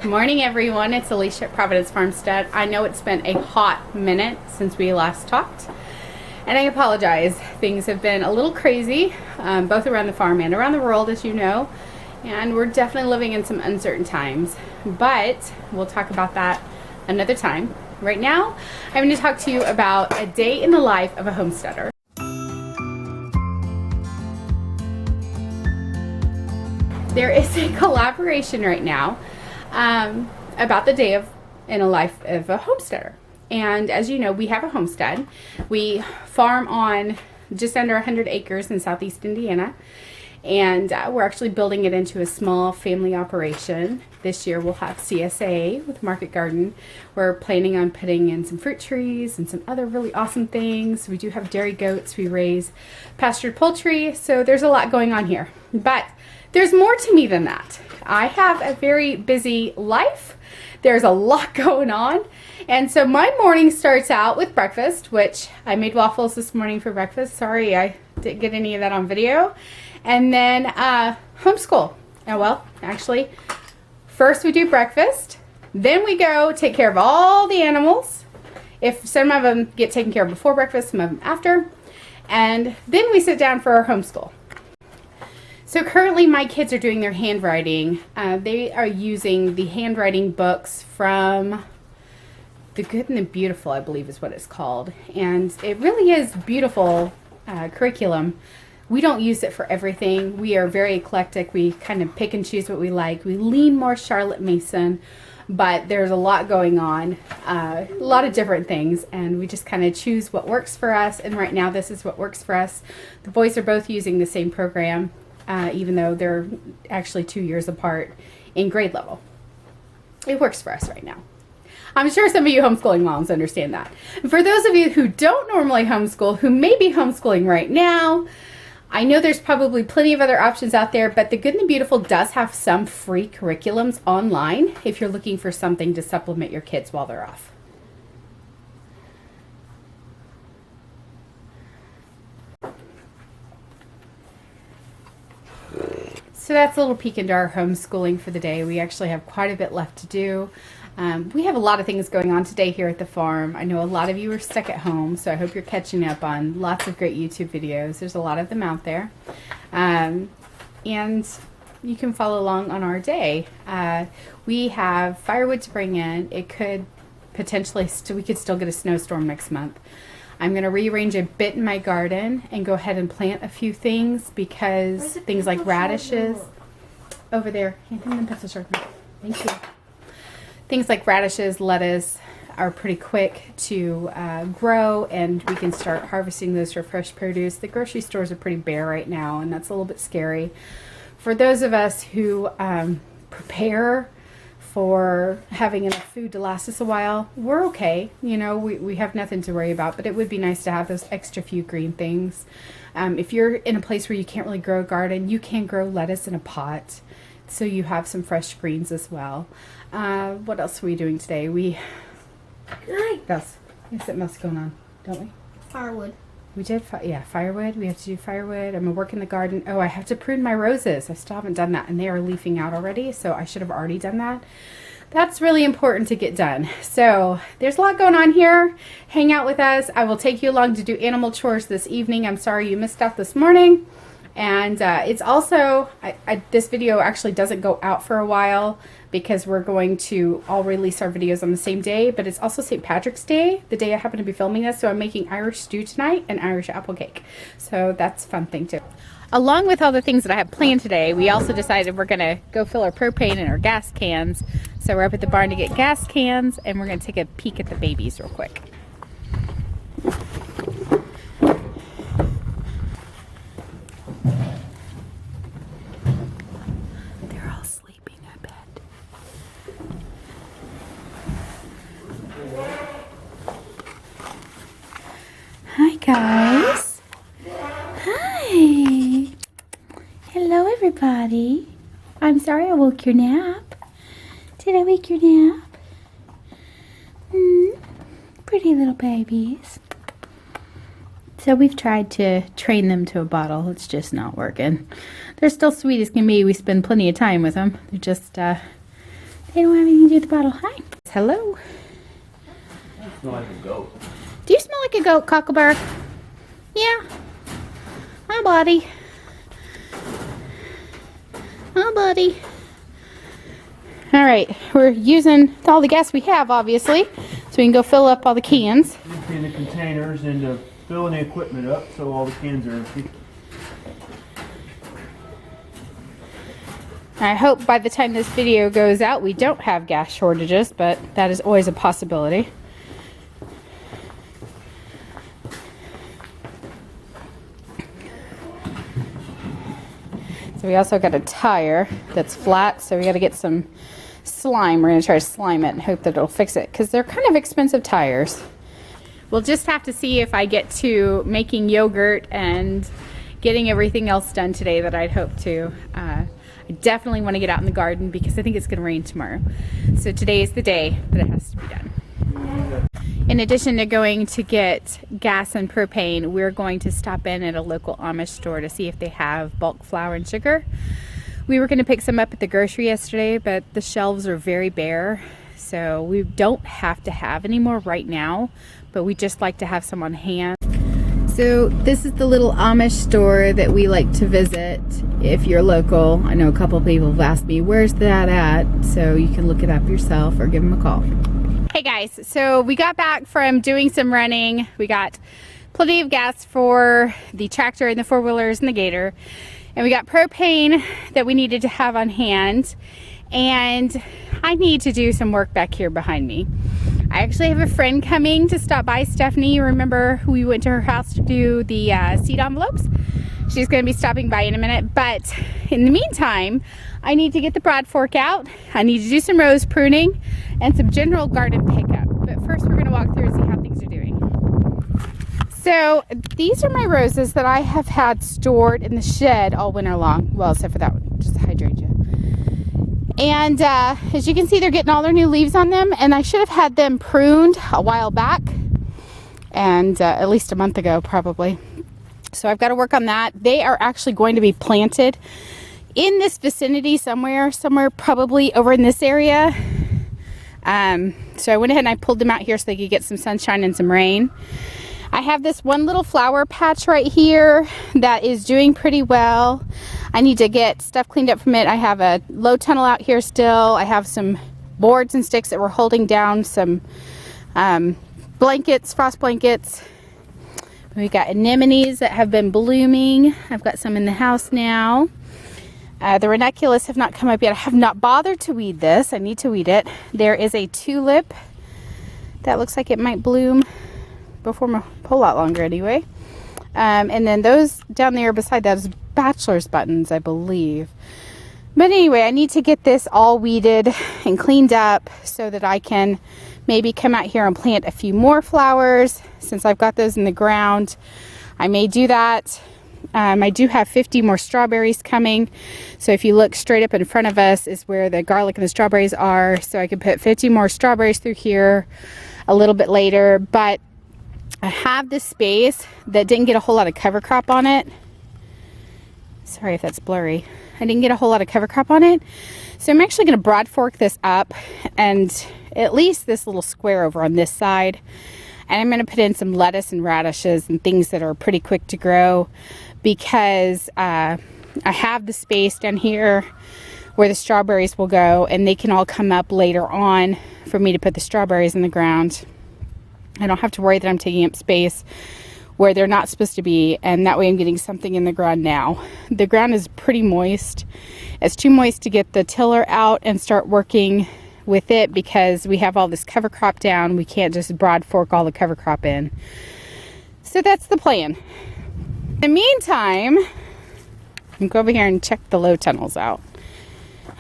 Morning everyone, it's Alicia at Providence Homestead. I know it's been a hot minute since we last talked, and I apologize. Things have been a little crazy, both around the farm and around the world, as you know, and we're definitely living in some uncertain times, but we'll talk about that another time. Right now, I'm going to talk to you about a day in the life of a homesteader. There is a collaboration right now about the day in the life of a homesteader. And as you know, we have a homestead. We farm on just under 100 acres in southeast Indiana, and we're actually building it into a small family operation. This year we'll have CSA with Market Garden. We're planning on putting in some fruit trees and some other really awesome things. We do have dairy goats. We raise pastured poultry. So there's a lot going on here. But there's more to me than that. I have a very busy life. There's a lot going on. And so my morning starts out with breakfast, which I made waffles this morning for breakfast. Sorry, I didn't get any of that on video. And then homeschool. Oh, well, actually, first we do breakfast. Then we go take care of all the animals. If some of them get taken care of before breakfast, some of them after. And then we sit down for our homeschool. So currently my kids are doing their handwriting. They are using the handwriting books from The Good and the Beautiful, I believe is what it's called. And it really is beautiful curriculum. We don't use it for everything. We are very eclectic. We kind of pick and choose what we like. We lean more Charlotte Mason, but there's a lot going on, a lot of different things, and we just kind of choose what works for us. And right now this is what works for us. The boys are both using the same program. Even though they're actually 2 years apart in grade level. It works for us right now. I'm sure some of you homeschooling moms understand that. And for those of you who don't normally homeschool, who may be homeschooling right now, I know there's probably plenty of other options out there, but The Good and the Beautiful does have some free curriculums online if you're looking for something to supplement your kids while they're off. So that's a little peek into our homeschooling for the day. We actually have quite a bit left to do. We have a lot of things going on today here at the farm. I know a lot of you are stuck at home, so I hope you're catching up on lots of great YouTube videos. There's a lot of them out there. And you can follow along on our day. We have firewood to bring in. It could potentially, we could still get a snowstorm next month. I'm going to rearrange a bit in my garden and go ahead and plant a few things because things like radishes over there. Hand him the pencil sharpener. Thank you. Things like radishes, lettuce are pretty quick to grow, and we can start harvesting those for fresh produce. The grocery stores are pretty bare right now, and that's a little bit scary. For those of us who prepare for having enough food to last us a while, we're okay. You know, we have nothing to worry about, but it would be nice to have those extra few green things. If you're in a place where you can't really grow a garden, you can grow lettuce in a pot, so you have some fresh greens as well. What else are we doing today? We have something else going on, don't we? Firewood. We did, firewood. We have to do firewood. I'm gonna work in the garden. Oh, I have to prune my roses. I still haven't done that, and they are leafing out already, so I should have already done that. That's really important to get done. So there's a lot going on here. Hang out with us. I will take you along to do animal chores this evening. I'm sorry you missed out this morning. And it's also, this video actually doesn't go out for a while because we're going to all release our videos on the same day, but it's also St. Patrick's Day, the day I happen to be filming this, so I'm making Irish stew tonight and Irish apple cake. So that's a fun thing too. Along with all the things that I have planned today, we also decided we're gonna go fill our propane and our gas cans. So we're up at the barn to get gas cans, and we're gonna take a peek at the babies real quick. Hi guys. Hi. Hello everybody. I'm sorry I woke your nap. Did I wake your nap? Pretty little babies. So we've tried to train them to a bottle. It's just not working. They're still sweet as can be. We spend plenty of time with them. They're just They don't have anything to do with the bottle. Hi. Hello. You smell like a goat. Do you smell like a goat, Cockleburr? Yeah. Hi, buddy. Hi, buddy. All right, we're using all the gas we have, obviously, so we can go fill up all the cans. Emptying the containers and filling the equipment up so all the cans are empty. I hope by the time this video goes out, we don't have gas shortages, but that is always a possibility. So we also got a tire that's flat, so we got to get some slime. We're going to try to slime it and hope that it'll fix it, because they're kind of expensive tires. We'll just have to see if I get to making yogurt and getting everything else done today that I'd hoped to. I definitely want to get out in the garden because I think it's going to rain tomorrow. So today is the day that it has to be done. In addition to going to get gas and propane, we're going to stop in at a local Amish store to see if they have bulk flour and sugar. We were going to pick some up at the grocery yesterday, but the shelves are very bare, so we don't have to have any more right now, but we just like to have some on hand. So this is the little Amish store that we like to visit if you're local. I know a couple people have asked me, where's that at? So you can look it up yourself or give them a call. Hey guys, so we got back from doing some running. We got plenty of gas for the tractor and the four-wheelers and the gator. And we got propane that we needed to have on hand. And I need to do some work back here behind me. I actually have a friend coming to stop by, Stephanie. You remember who we went to her house to do the seed envelopes? She's going to be stopping by in a minute. But in the meantime, I need to get the broad fork out. I need to do some rose pruning and some general garden pickup. But first we're going to walk through and see how things are doing. So these are my roses that I have had stored in the shed all winter long. Well, except for that one, just a hydrangea. And as you can see, they're getting all their new leaves on them, and I should have had them pruned a while back, and at least a month ago probably. So I've got to work on that. They are actually going to be planted in this vicinity somewhere probably over in this area. So I went ahead and I pulled them out here so they could get some sunshine and some rain. I have this one little flower patch right here that is doing pretty well. I need to get stuff cleaned up from it. I have a low tunnel out here still. I have some boards and sticks that we're holding down, some blankets, frost blankets. We got anemones that have been blooming. I've got some in the house now. The ranunculus have not come up yet. I have not bothered to weed this. I need to weed it. There is a tulip that looks like it might bloom before a whole lot longer anyway. And then those down there beside that is bachelor's buttons, I believe. But anyway, I need to get this all weeded and cleaned up so that I can maybe come out here and plant a few more flowers. Since I've got those in the ground, I may do that. I do have 50 more strawberries coming. So if you look straight up in front of us is where the garlic and the strawberries are. So I can put 50 more strawberries through here a little bit later. But I have this space that didn't get a whole lot of cover crop on it. Sorry if that's blurry. I didn't get a whole lot of cover crop on it. So I'm actually going to broad fork this up and at least this little square over on this side. And I'm going to put in some lettuce and radishes and things that are pretty quick to grow, because I have the space down here where the strawberries will go, and they can all come up later on for me to put the strawberries in the ground. I don't have to worry that I'm taking up space where they're not supposed to be, and that way I'm getting something in the ground now. The ground is pretty moist. It's too moist to get the tiller out and start working with it because we have all this cover crop down. We can't just broad fork all the cover crop in. So that's the plan. In the meantime, I'm going to go over here and check the low tunnels out.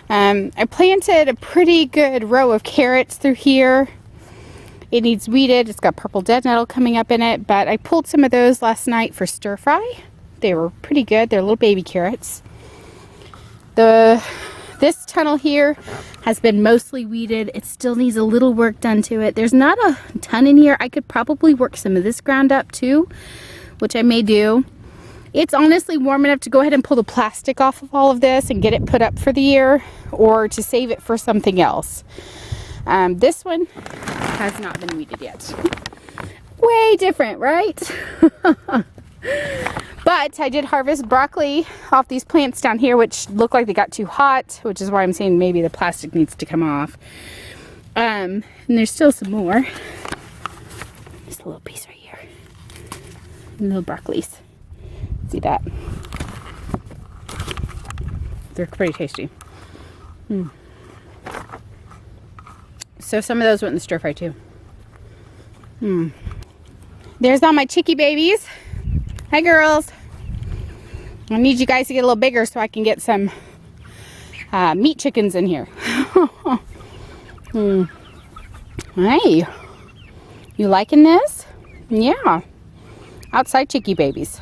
I planted a pretty good row of carrots through here. It needs weeded. It's got purple dead nettle coming up in it, but I pulled some of those last night for stir fry. They were pretty good. They're little baby carrots. This tunnel here has been mostly weeded. It still needs a little work done to it. There's not a ton in here. I could probably work some of this ground up too, which I may do. It's honestly warm enough to go ahead and pull the plastic off of all of this and get it put up for the year, or to save it for something else. This one has not been weeded yet. Way different, right? But I did harvest broccoli off these plants down here, which look like they got too hot, which is why I'm saying maybe the plastic needs to come off. And there's still some more. Just a little piece right here. Little broccolis. See that? They're pretty tasty. So some of those went in the stir fry too. There's all my chickie babies. Hi girls. I need you guys to get a little bigger so I can get some meat chickens in here. Hey, you liking this? Yeah, outside chickie babies.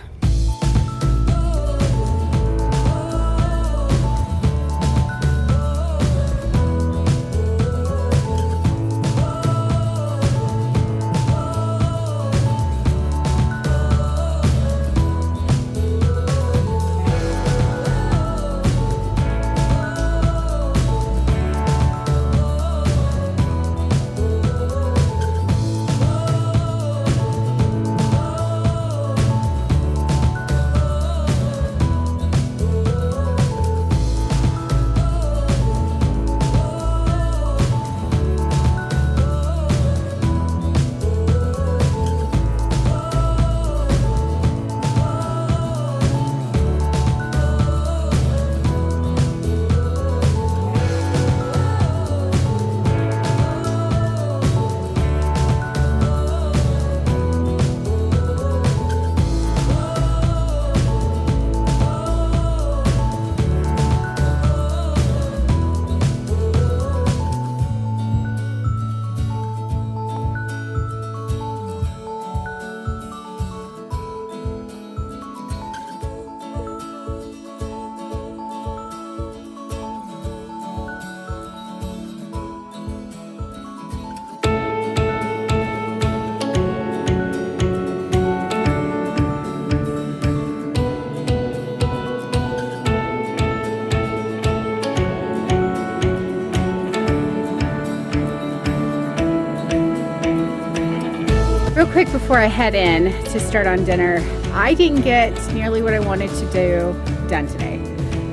Real quick before I head in to start on dinner, I didn't get nearly what I wanted to do done today.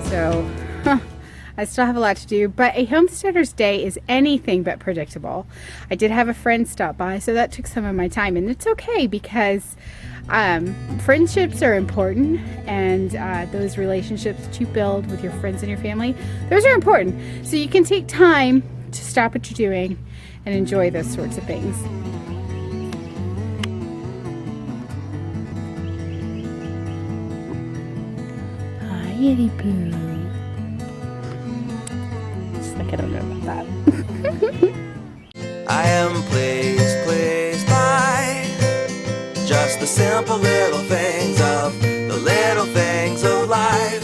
So I still have a lot to do, but a homesteader's day is anything but predictable. I did have a friend stop by, so that took some of my time, and it's okay because friendships are important, and those relationships that you build with your friends and your family, those are important. So you can take time to stop what you're doing and enjoy those sorts of things. Yitty poo. Just like I don't know about that. I am pleased by just the simple little things of life.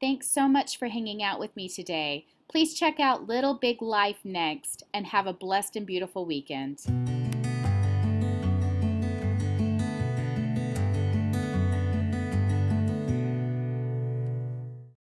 Thanks so much for hanging out with me today. Please check out Little Big Life next, and have a blessed and beautiful weekend.